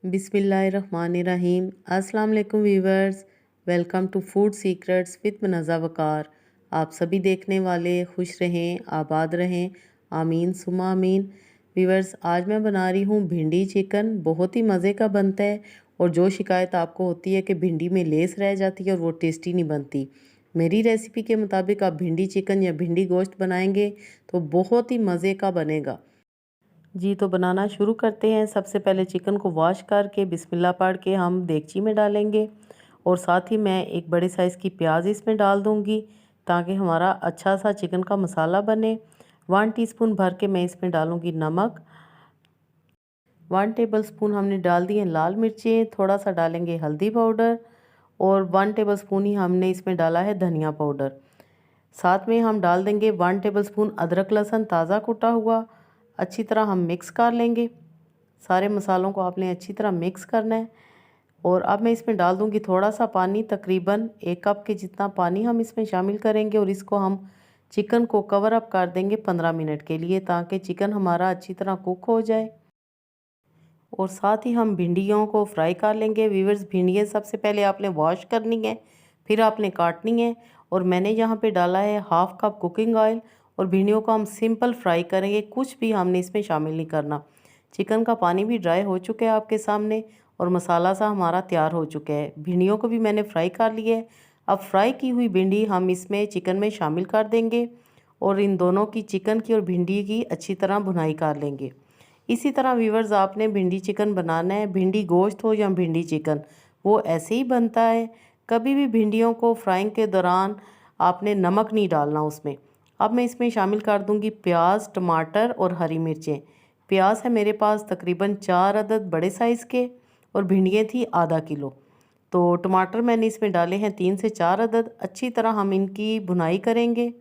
बिस्मिल्लाहिर्रहमानिर्रहीम। अस्सलाम वालेकुम viewers, welcome to food secrets with Munazza Waqar. आप सभी देखने वाले खुश रहें, आबाद रहें, आमीन सुमा आमीन। वीवर्स, आज मैं बना रही हूँ भिंडी चिकन। बहुत ही मज़े का बनता है। और जो शिकायत आपको होती है कि भिंडी में लेस रह जाती है और वो टेस्टी नहीं बनती, मेरी रेसिपी के मुताबिक आप भिंडी चिकन या भिंडी गोश्त बनाएंगे तो बहुत ही मज़े का बनेगा। जी, तो बनाना शुरू करते हैं। सबसे पहले चिकन को वॉश करके बिस्मिल्लाह पढ़ के हम देगची में डालेंगे और साथ ही मैं एक बड़े साइज़ की प्याज इसमें डाल दूंगी ताकि हमारा अच्छा सा चिकन का मसाला बने। 1 टीस्पून भर के मैं इसमें डालूंगी नमक। 1 टेबल स्पून हमने डाल दिए लाल मिर्चें। थोड़ा सा डालेंगे हल्दी पाउडर और 1 टेबल स्पून ही हमने इसमें डाला है धनिया पाउडर। साथ में हम डाल देंगे 1 टेबल स्पून अदरक लहसुन ताज़ा कुटा हुआ। अच्छी तरह हम मिक्स कर लेंगे। सारे मसालों को आपने अच्छी तरह मिक्स करना है। और अब मैं इसमें डाल दूंगी थोड़ा सा पानी, तकरीबन 1 कप के जितना पानी हम इसमें शामिल करेंगे और इसको हम चिकन को कवर अप कर देंगे 15 मिनट के लिए ताकि चिकन हमारा अच्छी तरह कुक हो जाए। और साथ ही हम भिंडियों को फ्राई कर लेंगे। वीवर्स, भिंडियाँ सबसे पहले आपने वॉश करनी है, फिर आपने काटनी है। और मैंने यहाँ पे डाला है 1/2 कप कुकिंग ऑयल। और भिंडियों को हम सिंपल फ्राई करेंगे, कुछ भी हमने इसमें शामिल नहीं करना। चिकन का पानी भी ड्राई हो चुका है आपके सामने और मसाला सा हमारा तैयार हो चुका है। भिंडियों को भी मैंने फ्राई कर लिया है। अब फ्राई की हुई भिंडी हम इसमें चिकन में शामिल कर देंगे और इन दोनों की, चिकन की और भिंडी की, अच्छी तरह भुनाई कर लेंगे। इसी तरह वीवर्स, आपने भिंडी चिकन बनाना है, भिंडी गोश्त हो या भिंडी चिकन, वो ऐसे ही बनता है। कभी भी भिंडियों को फ्राइंग के दौरान आपने नमक नहीं डालना उसमें। अब मैं इसमें शामिल कर दूंगी प्याज, टमाटर और हरी मिर्चें। प्याज है मेरे पास तकरीबन 4 अदद बड़े साइज़ के और भिंडियाँ थी आधा किलो। तो टमाटर मैंने इसमें डाले हैं 3 से 4 अदद। अच्छी तरह हम इनकी भुनाई करेंगे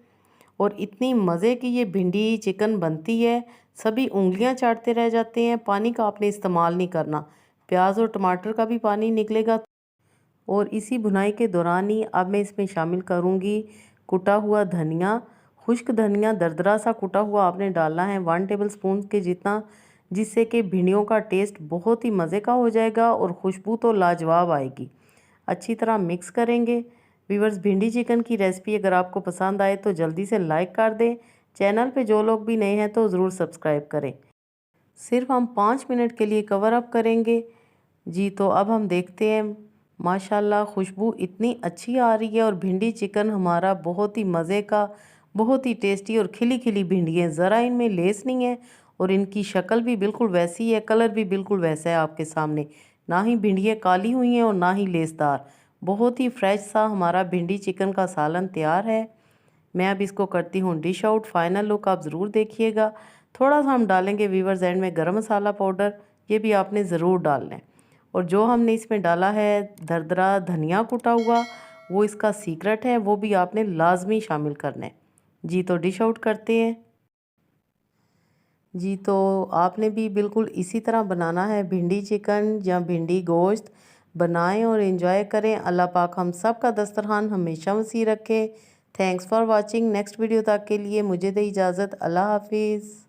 और इतनी मज़े की ये भिंडी चिकन बनती है, सभी उंगलियां चाटते रह जाते हैं। पानी का आपने इस्तेमाल नहीं करना, प्याज और टमाटर का भी पानी निकलेगा। और इसी भुनाई के दौरान ही अब मैं इसमें शामिल करूँगी कुटा हुआ धनिया। खुश्क धनिया दरदरा सा कुटा हुआ आपने डालना है 1 टेबल स्पून के जितना, जिससे कि भिंडियों का टेस्ट बहुत ही मज़े का हो जाएगा और खुशबू तो लाजवाब आएगी। अच्छी तरह मिक्स करेंगे। वीवर्स, भिंडी चिकन की रेसिपी अगर आपको पसंद आए तो जल्दी से लाइक कर दें। चैनल पे जो लोग भी नए हैं तो ज़रूर सब्सक्राइब करें। सिर्फ हम 5 मिनट के लिए कवर अप करेंगे। जी, तो अब हम देखते हैं। माशाल्लाह खुशबू इतनी अच्छी आ रही है और भिंडी चिकन हमारा बहुत ही मज़े का, बहुत ही टेस्टी और खिली खिली भिंडी है। ज़रा इनमें लेस नहीं है और इनकी शक्ल भी बिल्कुल वैसी है, कलर भी बिल्कुल वैसा है आपके सामने। ना ही भिंडियाँ काली हुई हैं और ना ही लेसदार। बहुत ही फ्रेश सा हमारा भिंडी चिकन का सालन तैयार है। मैं अब इसको करती हूँ डिश आउट। फाइनल लुक आप ज़रूर देखिएगा। थोड़ा सा हम डालेंगे वीवर्स एंड में गरम मसाला पाउडर, ये भी आपने ज़रूर डालना है। और जो हमने इसमें डाला है दरदरा धनिया कुटा हुआ, वो इसका सीक्रेट है, वो भी आपने लाजमी शामिल करना है। जी, तो डिश आउट करते हैं। जी, तो आपने भी बिल्कुल इसी तरह बनाना है भिंडी चिकन या भिंडी गोश्त। बनाएं और एंजॉय करें। अल्लाह पाक हम सब का दस्तरखान हमेशा वसी रखे। Thanks for watching. Next video तक के लिए मुझे दे इजाज़त। अल्लाह हाफिज़।